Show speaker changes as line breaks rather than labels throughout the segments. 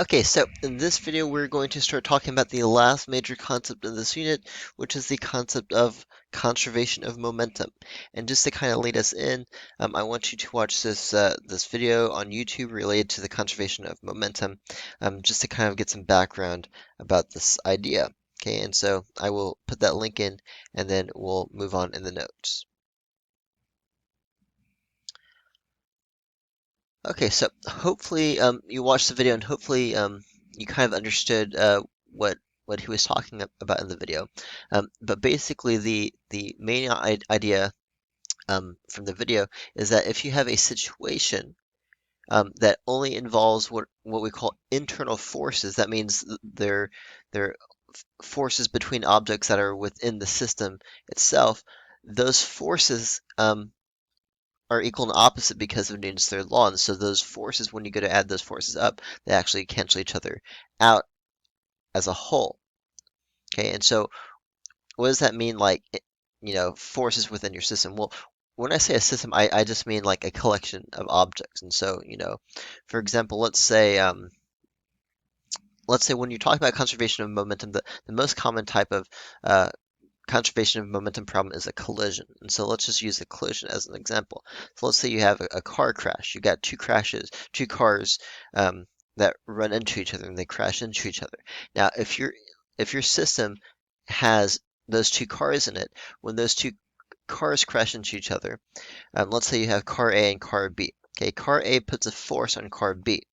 Okay, so in this video, we're going to start talking about the last major concept in this unit, which is the concept of conservation of momentum. And just to kind of lead us in, I want you to watch this video on YouTube related to the conservation of momentum, just to kind of get some background about this idea. Okay, and so I will put that link in, and then we'll move on in the notes. Okay, so hopefully you watched the video and hopefully you kind of understood what he was talking about in the video. But basically, the main idea from the video is that if you have a situation that only involves what we call internal forces, that means they're forces between objects that are within the system itself. Those forces are equal and opposite because of Newton's third law. And so those forces, when you go to add those forces up, they actually cancel each other out as a whole. Okay, and so what does that mean, like, forces within your system? Well, when I say a system, I just mean like a collection of objects. And so, for example, let's say when you're talking about conservation of momentum, the most common type of conservation of momentum problem is a collision. And so let's just use a collision as an example. So let's say you have a car crash. You got two cars that run into each other and they crash into each other. Now, if your system has those two cars in it, when those two cars crash into each other, let's say you have car A and car B. Okay, car A puts a force on car B.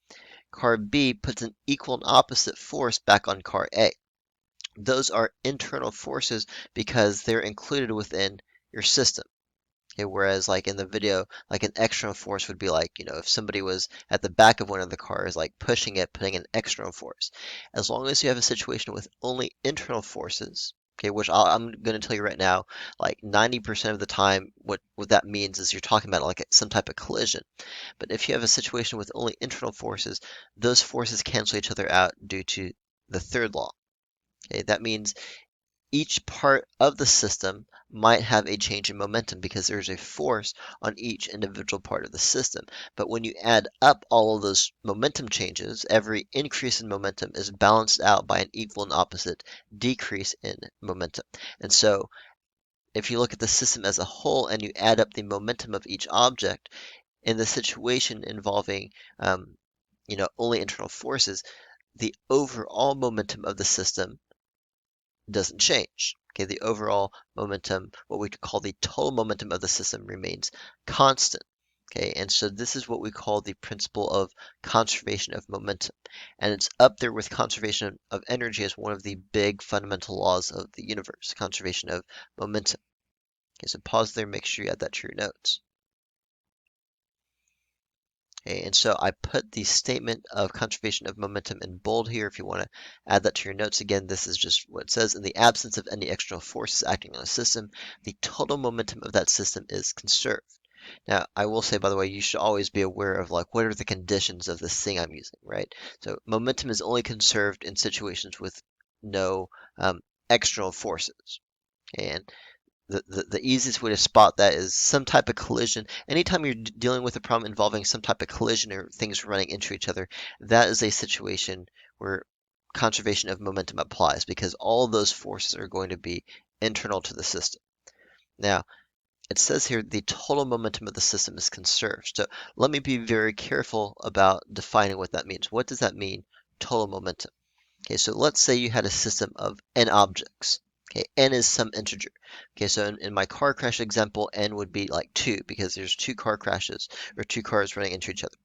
Car B puts an equal and opposite force back on car A. Those are internal forces because they're included within your system. Okay, whereas like in the video, like an external force would be like, if somebody was at the back of one of the cars, like pushing it, putting an external force. As long as you have a situation with only internal forces, okay, which I'm going to tell you right now, like 90% of the time, what that means is you're talking about like some type of collision. But if you have a situation with only internal forces, those forces cancel each other out due to the third law. Okay, that means each part of the system might have a change in momentum because there's a force on each individual part of the system. But when you add up all of those momentum changes, every increase in momentum is balanced out by an equal and opposite decrease in momentum. And so if you look at the system as a whole and you add up the momentum of each object in the situation involving only internal forces, the overall momentum of the system doesn't change. Okay, the overall momentum, what we could call the total momentum of the system, remains constant. Okay, and so this is what we call the principle of conservation of momentum. And it's up there with conservation of energy as one of the big fundamental laws of the universe, conservation of momentum. Okay, so pause there, make sure you add that to your notes. Okay, and so I put the statement of conservation of momentum in bold here. If you want to add that to your notes again, this is just what it says. In the absence of any external forces acting on a system, the total momentum of that system is conserved. Now, I will say, by the way, you should always be aware of like what are the conditions of this thing I'm using, right? So momentum is only conserved in situations with no external forces. Okay, and the easiest way to spot that is some type of collision. Anytime you're dealing with a problem involving some type of collision or things running into each other, that is a situation where conservation of momentum applies because all of those forces are going to be internal to the system. Now, it says here the total momentum of the system is conserved. So let me be very careful about defining what that means. What does that mean, total momentum? Okay, so let's say you had a system of n objects. Okay, n is some integer. Okay, so in my car crash example, n would be like 2 because there's two car crashes or two cars running into each other.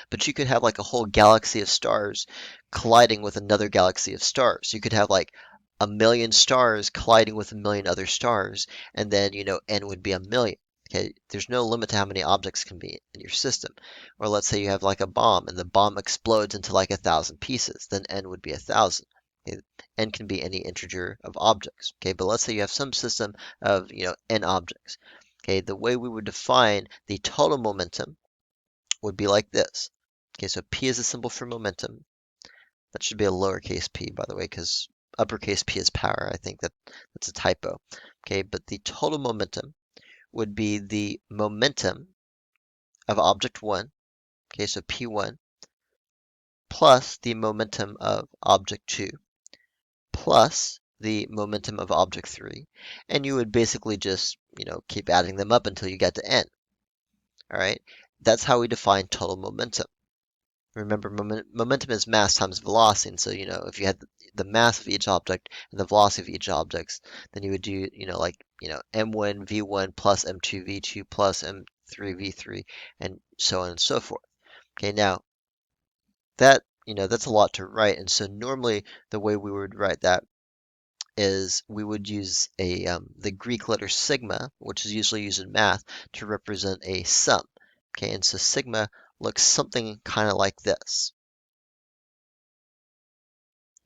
But you could have like a whole galaxy of stars colliding with another galaxy of stars. You could have like a million stars colliding with a million other stars, and then, n would be a million. Okay, there's no limit to how many objects can be in your system. Or let's say you have like a bomb and the bomb explodes into like 1,000 pieces, then n would be 1,000. Okay, n can be any integer of objects. Okay, but let's say you have some system of, n objects. Okay, the way we would define the total momentum would be like this. Okay, so P is a symbol for momentum. That should be a lowercase p, by the way, because uppercase P is power. I think that's a typo. Okay, but the total momentum would be the momentum of object 1. Okay, so P1 plus the momentum of object 2 plus the momentum of object 3, and you would basically just, keep adding them up until you get to n. All right, that's how we define total momentum. Remember, momentum is mass times velocity, and so, if you had the mass of each object and the velocity of each object, then you would do, m1 v1 plus m2 v2 plus m3 v3, and so on and so forth. Okay, now that's a lot to write, and so normally the way we would write that is we would use the Greek letter sigma, which is usually used in math, to represent a sum. Okay, and so sigma looks something kind of like this.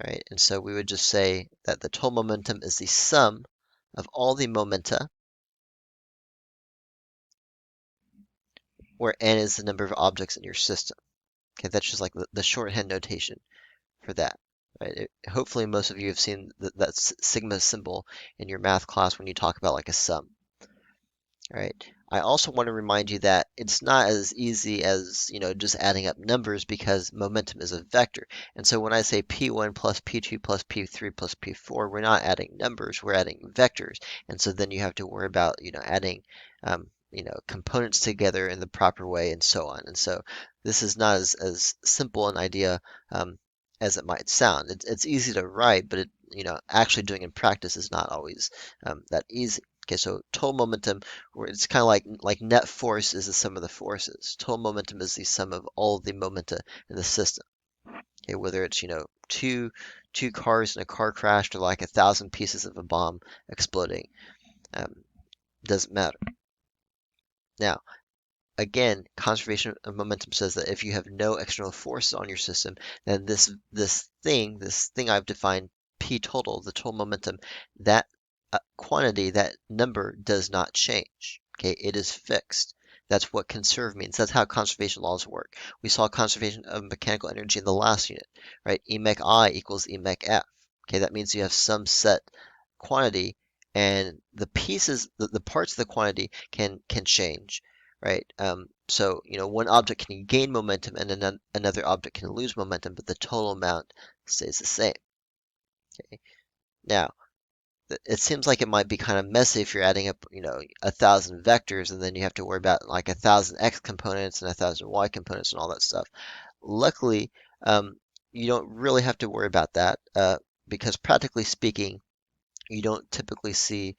Right? And so we would just say that the total momentum is the sum of all the momenta, where n is the number of objects in your system. Okay, that's just like the shorthand notation for that. Right? Hopefully most of you have seen that sigma symbol in your math class when you talk about like a sum. Right. I also want to remind you that it's not as easy as, just adding up numbers because momentum is a vector. And so when I say P1 plus P2 plus P3 plus P4, we're not adding numbers, we're adding vectors. And so then you have to worry about, adding, components together in the proper way and so on. And so this is not as simple an idea as it might sound. It's easy to write, but actually doing in practice is not always that easy. Okay, so total momentum, where it's kind of like net force is the sum of the forces. Total momentum is the sum of all of the momenta in the system. Okay, whether it's two cars in a car crash or like 1,000 pieces of a bomb exploding, doesn't matter. Now, again, conservation of momentum says that if you have no external forces on your system, then this thing I've defined, P total, the total momentum, that quantity, that number does not change. Okay, it is fixed. That's what conserve means. That's how conservation laws work. We saw conservation of mechanical energy in the last unit, right? E mech I equals E mech F. Okay, that means you have some set quantity, and the pieces, the parts of the quantity can change, right? So, one object can gain momentum and another object can lose momentum, but the total amount stays the same. Okay. Now, it seems like it might be kind of messy if you're adding up, 1,000 vectors and then you have to worry about like 1,000 x components and 1,000 y components and all that stuff. Luckily, you don't really have to worry about that because practically speaking, you don't typically see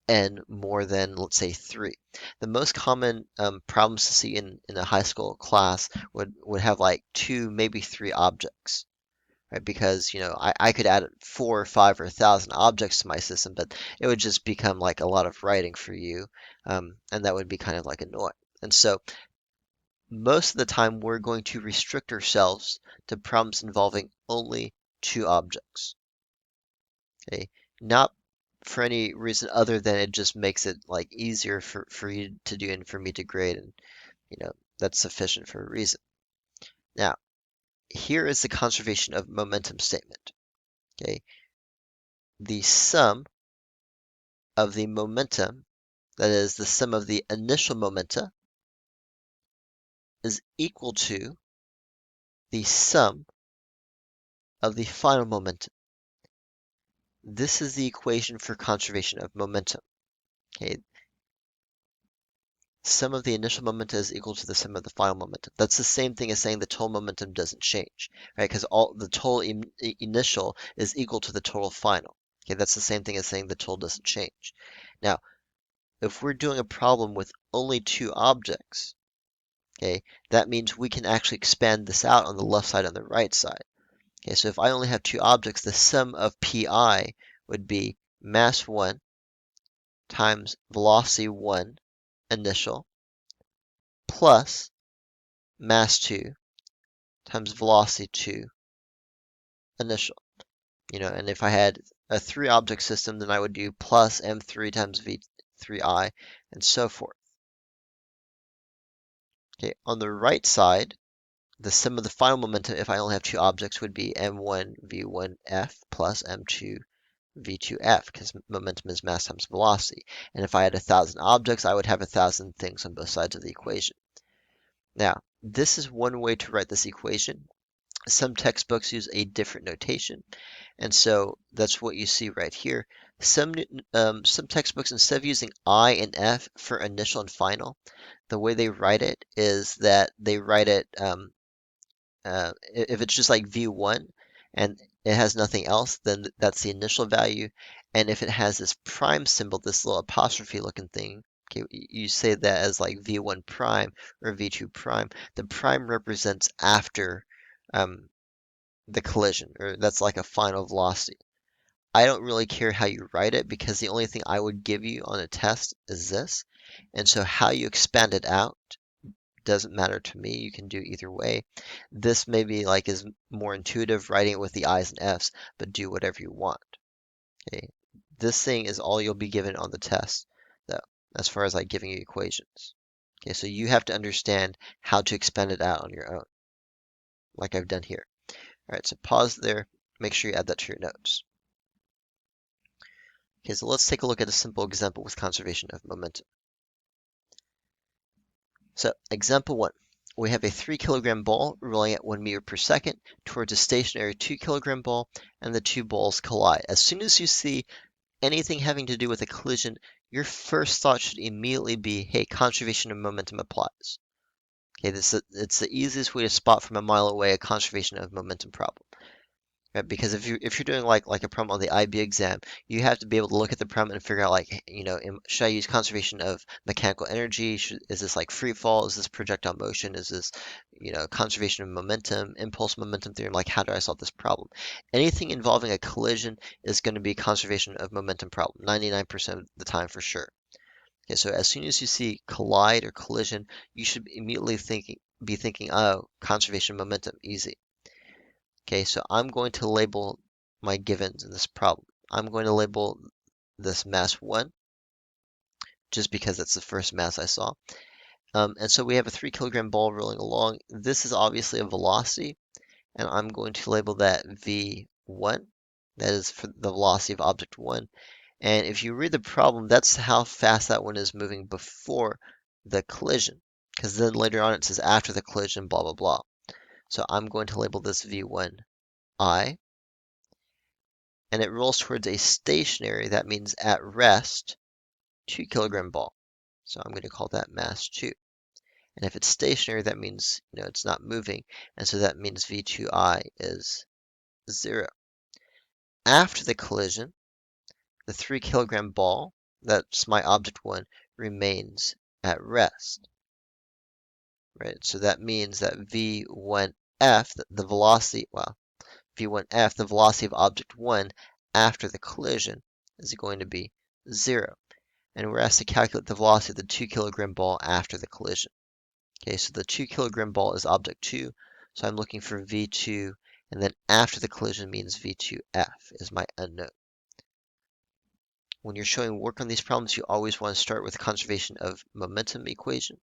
n more than, let's say, 3. The most common problems to see in a high school class would have like 2, maybe 3 objects. Right? Because, I could add 4 or 5 or 1,000 objects to my system, but it would just become like a lot of writing for you, and that would be kind of like annoying. And so most of the time, we're going to restrict ourselves to problems involving only 2 objects. Okay, not for any reason other than it just makes it like easier for you to do and for me to grade, and that's sufficient for a reason. Now, here is the conservation of momentum statement. Okay, the sum of the momentum, that is the sum of the initial momenta, is equal to the sum of the final momentum. This is the equation for conservation of momentum. Okay, sum of the initial momenta is equal to the sum of the final momentum. That's the same thing as saying the total momentum doesn't change, right? Because all the total initial is equal to the total final. Okay, that's the same thing as saying the total doesn't change. Now, if we're doing a problem with only 2 objects, okay, that means we can actually expand this out on the left side and the right side. Okay, so if I only have 2 objects, the sum of Pi would be mass 1 times velocity 1 initial plus mass 2 times velocity 2 initial. And if I had a 3 object system, then I would do plus m3 times v3I and so forth. Okay, on the right side, the sum of the final momentum, if I only have 2 objects, would be m1 v1f plus m2 v2f, because momentum is mass times velocity. And if I had 1,000 objects, I would have 1,000 things on both sides of the equation. Now, this is one way to write this equation. Some textbooks use a different notation, and so that's what you see right here. Some textbooks, instead of using I and F for initial and final, the way they write it is that they write it if it's just like V1 and it has nothing else, then that's the initial value. And if it has this prime symbol, this little apostrophe looking thing, okay, you say that as like V1 prime or V2 prime. The prime represents after um, the collision, or that's like a final velocity. I don't really care how you write it because the only thing I would give you on a test is this. And so how you expand it out doesn't matter to me. You can do either way. This maybe like is more intuitive writing it with the I's and F's, but do whatever you want. Okay. This thing is all you'll be given on the test, though, as far as like giving you equations. Okay, so you have to understand how to expand it out on your own, like I've done here. All right, so pause there. Make sure you add that to your notes. Okay, so let's take a look at a simple example with conservation of momentum. So example 1, we have a 3 kilogram ball rolling at 1 meter per second towards a stationary 2 kilogram ball, and the two balls collide. As soon as you see anything having to do with a collision, your first thought should immediately be, hey, conservation of momentum applies. Okay, it's the easiest way to spot from a mile away a conservation of momentum problem. Right? Because if you're doing like a problem on the IB exam, you have to be able to look at the problem and figure out like, should I use conservation of mechanical energy? Is this like free fall? Is this projectile motion? Is this, conservation of momentum, impulse momentum theorem? Like, how do I solve this problem? Anything involving a collision is going to be conservation of momentum problem, 99% of the time for sure. Okay, so as soon as you see collide or collision, you should immediately be thinking, oh, conservation of momentum, easy. Okay, so I'm going to label my givens in this problem. I'm going to label this mass 1, just because that's the first mass I saw. And so we have a 3 kilogram ball rolling along. This is obviously a velocity, and I'm going to label that V1. That is for the velocity of object 1. And if you read the problem, that's how fast that one is moving before the collision, because then later on it says after the collision, blah, blah, blah. So I'm going to label this V1I. And it rolls towards a stationary, that means at rest, 2 kilogram ball. So I'm going to call that mass 2. And if it's stationary, that means it's not moving, and so that means V2I is 0. After the collision, the 3 kilogram ball, that's my object 1, remains at rest. Right? So that means that V1F, the velocity, well, V1F, the velocity of object 1 after the collision, is going to be 0. And we're asked to calculate the velocity of the 2 kilogram ball after the collision. Okay, so the 2 kilogram ball is object 2, so I'm looking for V2, and then after the collision means V2F is my unknown. When you're showing work on these problems, you always want to start with conservation of momentum equation.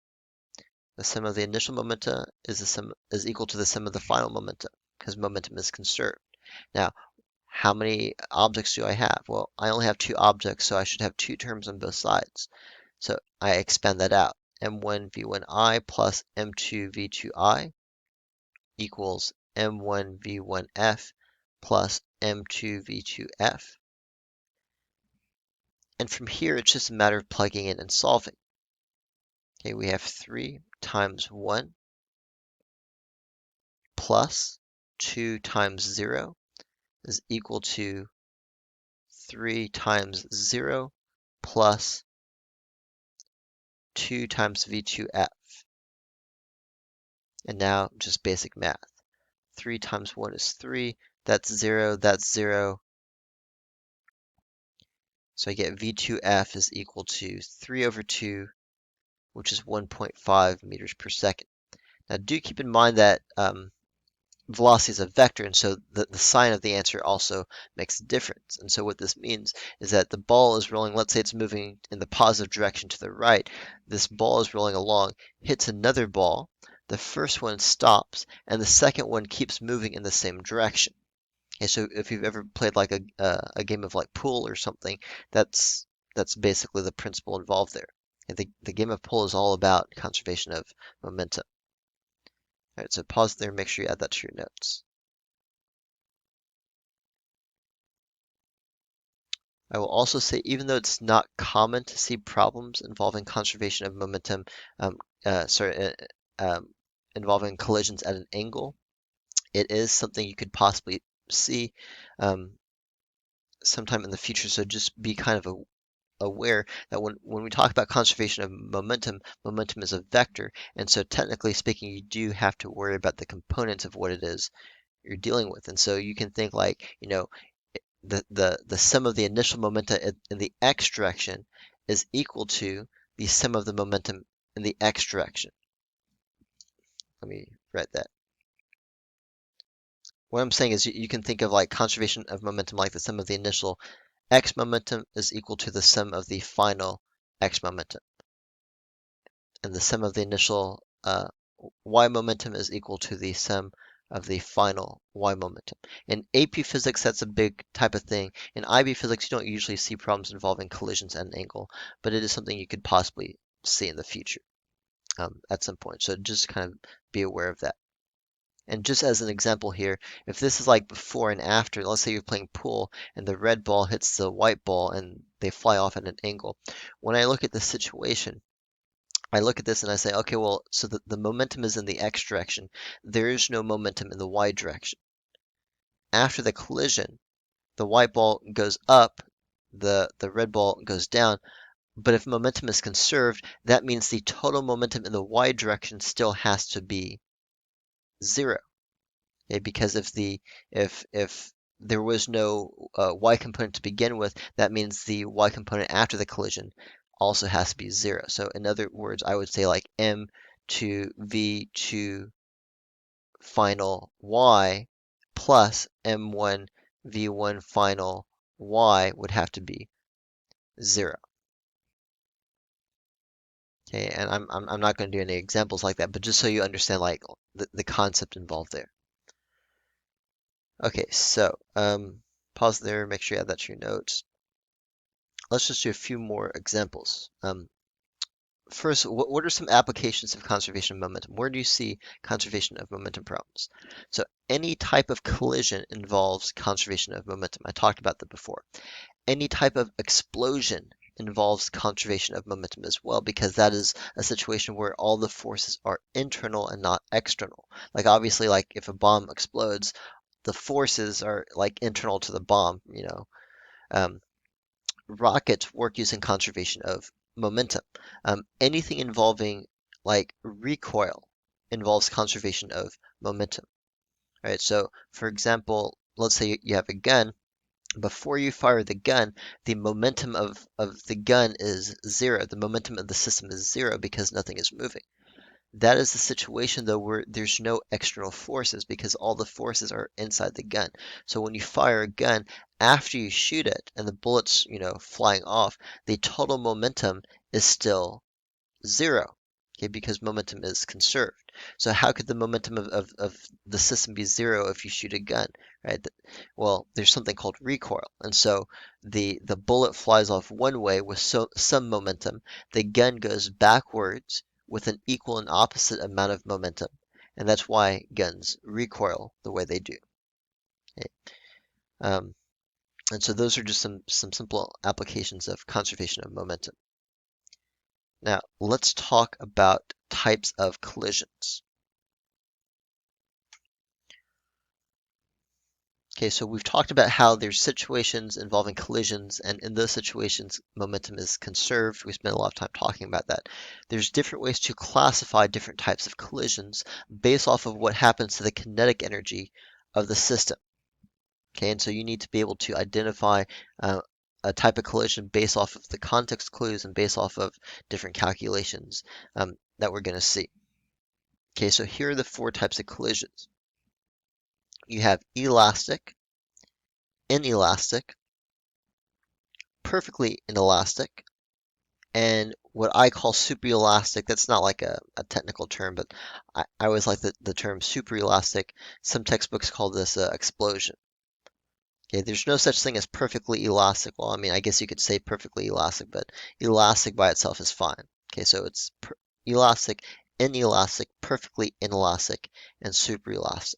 The sum of the initial momenta is equal to the sum of the final momenta, because momentum is conserved. Now, how many objects do I have? Well, I only have 2 objects, so I should have 2 terms on both sides. So I expand that out. M1 V1I plus M2 V2I equals M1 V1F plus M2 V2F. And from here, it's just a matter of plugging in and solving. Okay, we have 3 times 1 plus 2 times 0 is equal to 3 times 0 plus 2 times V2F. And now just basic math. 3 times 1 is 3. That's 0. That's 0. So I get V2F is equal to 3 over 2, which is 1.5 meters per second. Now do keep in mind that velocity is a vector, and so the sign of the answer also makes a difference. And so what this means is that the ball is rolling, let's say it's moving in the positive direction to the right. This ball is rolling along, hits another ball. The first one stops, and the second one keeps moving in the same direction. Okay, so if you've ever played like a game of like pool or something, that's basically the principle involved there. And the game of pool is all about conservation of momentum. All right, so pause there, make sure you add that to your notes. I will also say, even though it's not common to see problems involving conservation of momentum, um, sorry, involving collisions at an angle, it is something you could possibly see um, sometime in the future. So just be kind of aware that when we talk about conservation of momentum, momentum is a vector, and so technically speaking, you do have to worry about the components of what it is you're dealing with. And so you can think like, the sum of the initial momenta in the x direction is equal to the sum of the momentum in the x direction. Let me write that. What I'm saying is you can think of like conservation of momentum like the sum of the initial x momentum is equal to the sum of the final x momentum. And the sum of the initial y momentum is equal to the sum of the final y momentum. In AP physics, that's a big type of thing. In IB physics, you don't usually see problems involving collisions at an angle, but it is something you could possibly see in the future at some point. So just kind of be aware of that. And just as an example here, if this is like before and after, let's say you're playing pool and the red ball hits the white ball and they fly off at an angle. When I look at the situation, I look at this and I say, okay, well, so the momentum is in the x direction. There is no momentum in the y direction. After the collision, the white ball goes up, the red ball goes down. But if momentum is conserved, that means the total momentum in the y direction still has to be zero. Okay? Because if there was no y component to begin with, that means the y component after the collision also has to be zero. So in other words, I would say like m to v to final y plus m1 v1 final y would have to be zero. Okay, and I'm not going to do any examples like that, but just so you understand like the concept involved there. Okay, so pause there, make sure you add that to your notes. Let's just do a few more examples. First, what are some applications of conservation of momentum? Where do you see conservation of momentum problems? So any type of collision involves conservation of momentum. I talked about that before. Any type of explosion involves conservation of momentum as well, because that is a situation where all the forces are internal and not external. Like obviously, like if a bomb explodes, the forces are like internal to the bomb, Um, rockets work using conservation of momentum. Anything involving like recoil involves conservation of momentum. Right? So, for example, let's say you have a gun. Before you fire the gun, the momentum of the gun is zero. The momentum of the system is zero because nothing is moving. That is the situation though where there's no external forces because all the forces are inside the gun. So when you fire a gun, after you shoot it and the bullets, flying off, the total momentum is still zero. Okay, because momentum is conserved. So how could the momentum of the system be zero if you shoot a gun, right? Well, there's something called recoil. And so the bullet flies off one way with some momentum. The gun goes backwards with an equal and opposite amount of momentum. And that's why guns recoil the way they do. Okay? Um, and so those are just some simple applications of conservation of momentum. Now, let's talk about types of collisions. Okay, so we've talked about how there's situations involving collisions, and in those situations, momentum is conserved. We spent a lot of time talking about that. There's different ways to classify different types of collisions based off of what happens to the kinetic energy of the system. Okay, and so you need to be able to identify a type of collision based off of the context clues and based off of different calculations that we're going to see. Okay, so here are the four types of collisions. You have elastic, inelastic, perfectly inelastic, and what I call superelastic. That's not like a technical term, but I always like the term superelastic. Some textbooks call this explosion. Okay, there's no such thing as perfectly elastic. Well, I mean, I guess you could say perfectly elastic, but elastic by itself is fine. Okay, so it's elastic, inelastic, perfectly inelastic, and superelastic.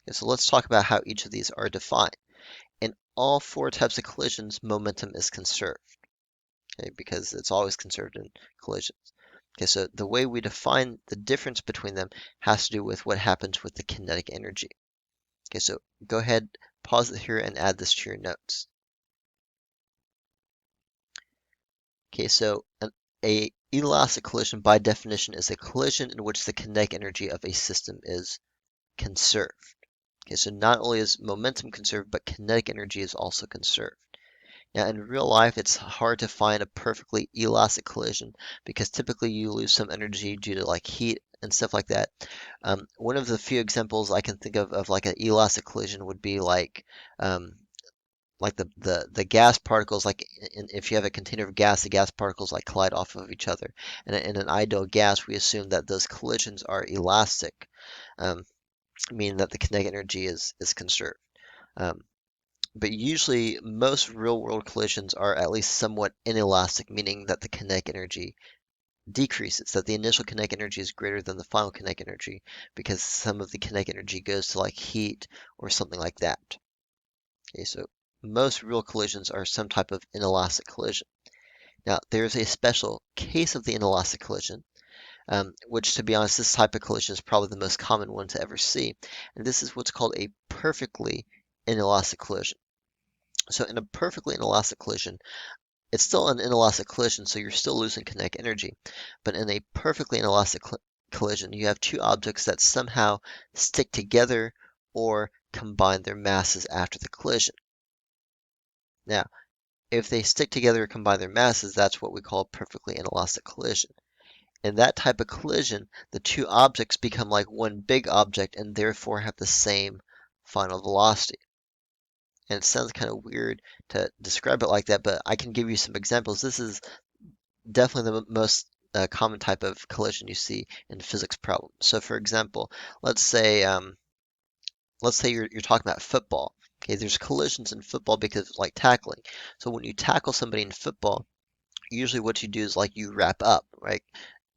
Okay, so let's talk about how each of these are defined. In all four types of collisions, momentum is conserved, okay, because it's always conserved in collisions. Okay, so the way we define the difference between them has to do with what happens with the kinetic energy. Okay, so go ahead, pause it here and add this to your notes. Okay, so a elastic collision by definition is a collision in which the kinetic energy of a system is conserved. Okay, so not only is momentum conserved, but kinetic energy is also conserved. Now, in real life, it's hard to find a perfectly elastic collision because typically you lose some energy due to like heat and stuff like that. One of the few examples I can think of like an elastic collision would be like the gas particles, like if you have a container of gas, the gas particles like collide off of each other. And in an ideal gas, we assume that those collisions are elastic, um, meaning that the kinetic energy is conserved. Um, but usually, most real-world collisions are at least somewhat inelastic, meaning that the kinetic energy decreases, that the initial kinetic energy is greater than the final kinetic energy because some of the kinetic energy goes to like heat or something like that. Okay, so most real collisions are some type of inelastic collision. Now, there's a special case of the inelastic collision, which, to be honest, this type of collision is probably the most common one to ever see, and this is what's called a perfectly inelastic collision. So in a perfectly inelastic collision, it's still an inelastic collision, so you're still losing kinetic energy. But in a perfectly inelastic collision, you have two objects that somehow stick together or combine their masses after the collision. Now, if they stick together or combine their masses, that's what we call a perfectly inelastic collision. In that type of collision, the two objects become like one big object and therefore have the same final velocity. And it sounds kind of weird to describe it like that, but I can give you some examples. This is definitely the most common type of collision you see in physics problems. So, for example, let's say you're talking about football. Okay, there's collisions in football because of like tackling. So when you tackle somebody in football, usually what you do is like you wrap up, right?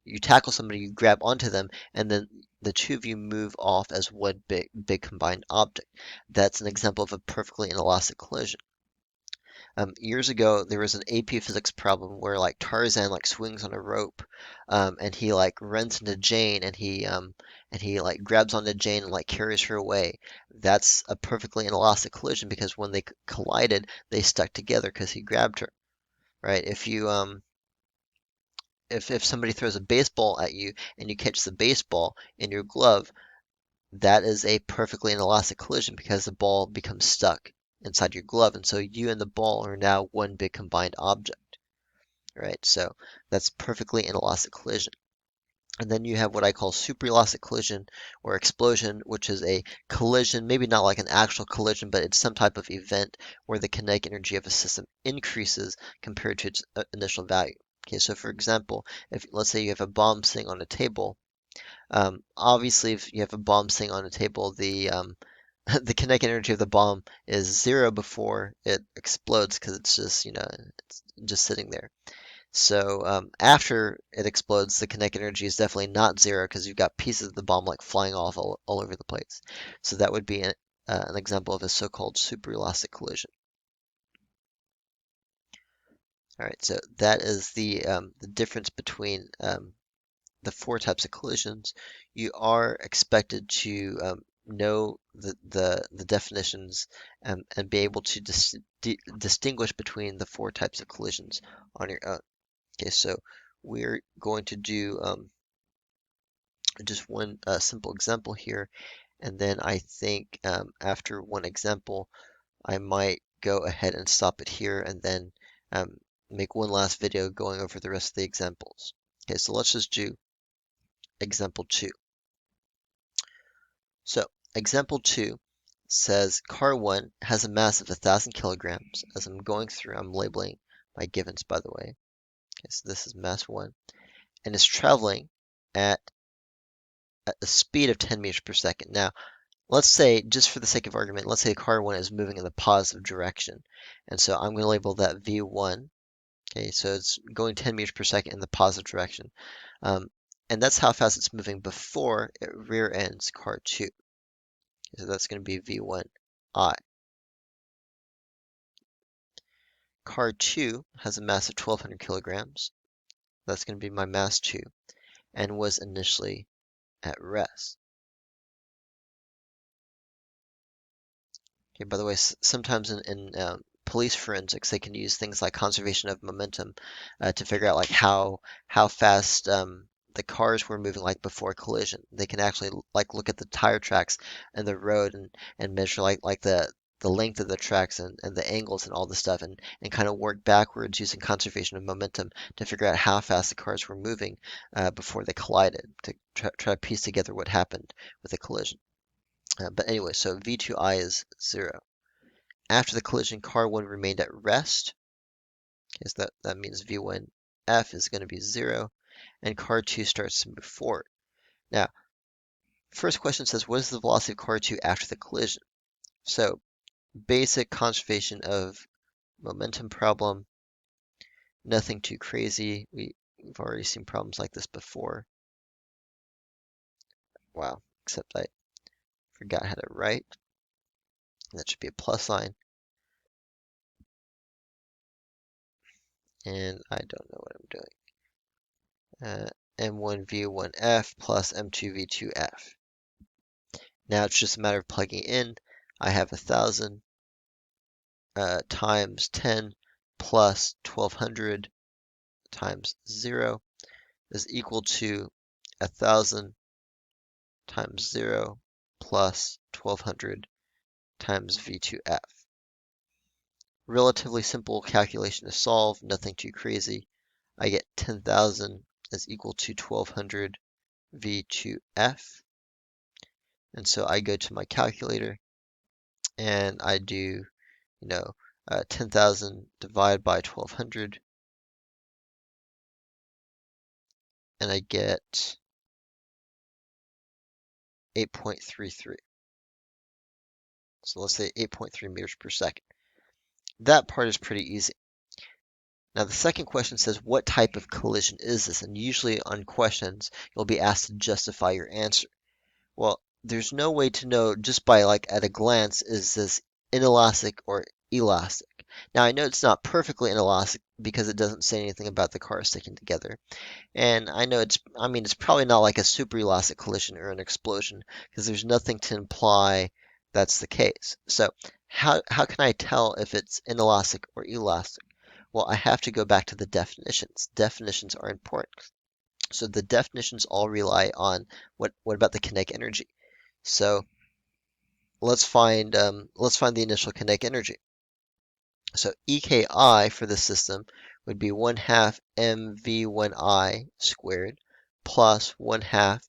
You tackle somebody, you grab onto them, and then the two of you move off as one big combined object. That's an example of a perfectly inelastic collision. Years ago, there was an AP Physics problem where like Tarzan like swings on a rope, and he like runs into Jane, and he like grabs onto Jane and like carries her away. That's a perfectly inelastic collision because when they collided, they stuck together because he grabbed her, right? If somebody throws a baseball at you and you catch the baseball in your glove, that is a perfectly inelastic collision because the ball becomes stuck inside your glove, and so you and the ball are now one big combined object, right? So that's perfectly inelastic collision. And then you have what I call superelastic collision or explosion, which is a collision, maybe not like an actual collision, but it's some type of event where the kinetic energy of a system increases compared to its initial value. Okay, so for example, if let's say you have a bomb sitting on a table, obviously if you have a bomb sitting on a table, the kinetic energy of the bomb is zero before it explodes because it's just, it's just sitting there. So after it explodes, the kinetic energy is definitely not zero because you've got pieces of the bomb like flying off all over the place. So that would be an example of a so-called superelastic collision. All right, so that is the difference between the four types of collisions. You are expected to know the definitions and be able to distinguish between the four types of collisions on your own. Okay, so we're going to do just one simple example here, and then I think after one example, I might go ahead and stop it here and then um, make one last video going over the rest of the examples. Okay, so let's just do example 2. So example 2 says car 1 has a mass of 1,000 kilograms. As I'm going through, I'm labeling my givens, by the way. Okay, so this is mass 1, and is traveling at a speed of 10 meters per second. Now, let's say, just for the sake of argument, let's say car 1 is moving in the positive direction. And so I'm going to label that V1. Okay, so it's going 10 meters per second in the positive direction. And that's how fast it's moving before it rear ends car 2. So that's going to be V1I. Car 2 has a mass of 1,200 kilograms. That's going to be my mass 2, and was initially at rest. Okay, by the way, sometimes in police forensics, they can use things like conservation of momentum to figure out like how fast the cars were moving like before collision. They can actually like look at the tire tracks and the road and measure like the length of the tracks and the angles and all this stuff and kind of work backwards using conservation of momentum to figure out how fast the cars were moving before they collided to try to piece together what happened with the collision. But anyway, so V2I is 0. After the collision, car 1 remained at rest. Okay, so that means V1F is going to be 0, and car 2 starts to move forward. Now, first question says, what is the velocity of car 2 after the collision? So, basic conservation of momentum problem, nothing too crazy. We've already seen problems like this before. Wow, except I forgot how to write. That should be a plus sign. And I don't know what I'm doing. M1V1F plus M2V2F. Now it's just a matter of plugging in. I have 1,000 times 10 plus 1,200 times 0 is equal to 1,000 times 0 plus 1,200 times V2F. Relatively simple calculation to solve, nothing too crazy. I get 10,000 is equal to 1,200 V2F. And so I go to my calculator and I do, 10,000 divided by 1,200, and I get 8.33. So let's say 8.3 meters per second. That part is pretty easy. Now the second question says, what type of collision is this? And usually on questions, you'll be asked to justify your answer. Well, there's no way to know just by like at a glance, is this inelastic or elastic? Now I know it's not perfectly inelastic because it doesn't say anything about the cars sticking together. And I know it's probably not like a super elastic collision or an explosion because there's nothing to imply that's the case. So how can I tell if it's inelastic or elastic? Well, I have to go back to the definitions. Definitions are important. So the definitions all rely on what about the kinetic energy? So let's find the initial kinetic energy. So EKI for the system would be 1/2 mv1I squared plus 1/2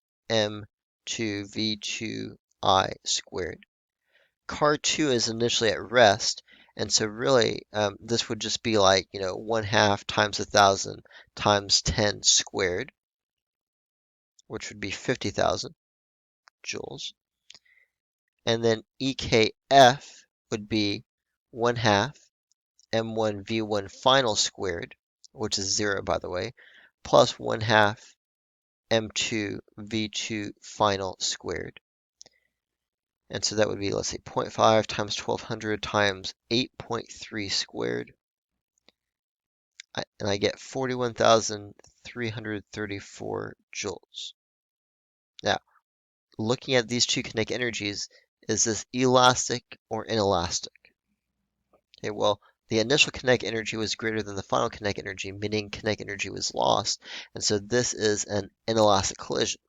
m2v2I squared. Car 2 is initially at rest, and so really this would just be like, 1/2 times 1,000 times 10 squared, which would be 50,000 joules. And then EKF would be 1/2 M1V1 final squared, which is 0 by the way, plus 1/2 M2V2 final squared. And so that would be, let's say, 0.5 times 1,200 times 8.3 squared. And I get 41,334 joules. Now, looking at these two kinetic energies, is this elastic or inelastic? Okay, well, the initial kinetic energy was greater than the final kinetic energy, meaning kinetic energy was lost, and so this is an inelastic collision.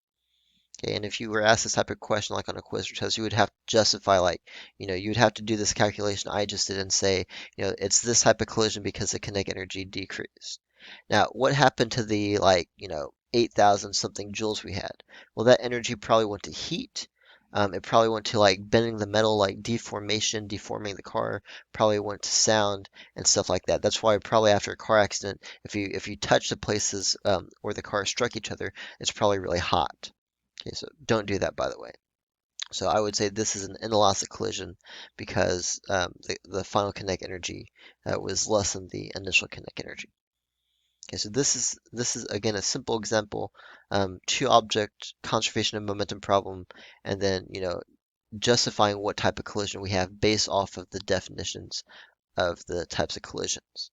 Okay, and if you were asked this type of question, like on a quiz or test, you would have to justify, like, you would have to do this calculation I just did and say, it's this type of collision because the kinetic energy decreased. Now, what happened to the, 8,000 something joules we had? Well, that energy probably went to heat. It probably went to like bending the metal, like deformation, deforming the car. Probably went to sound and stuff like that. That's why probably after a car accident, if you touch the places where the cars struck each other, it's probably really hot. Okay, so don't do that, by the way. So I would say this is an inelastic collision because the final kinetic energy was less than the initial kinetic energy. Okay, so this is again a simple example, two object conservation of momentum problem, and then justifying what type of collision we have based off of the definitions of the types of collisions.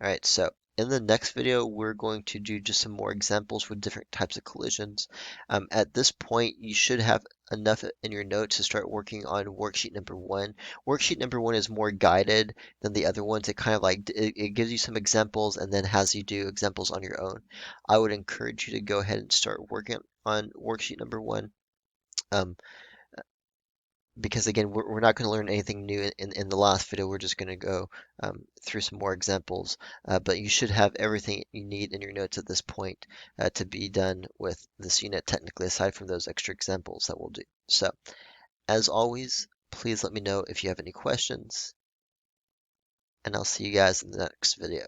All right, so in the next video, we're going to do just some more examples with different types of collisions. At this point, you should have enough in your notes to start working on worksheet number one. Worksheet number one is more guided than the other ones. It kind of like it gives you some examples and then has you do examples on your own. I would encourage you to go ahead and start working on worksheet number one. Um, because again, we're not going to learn anything new in the last video. We're just going to go through some more examples. But you should have everything you need in your notes at this point to be done with this unit technically, aside from those extra examples that we'll do. So, as always, please let me know if you have any questions, and I'll see you guys in the next video.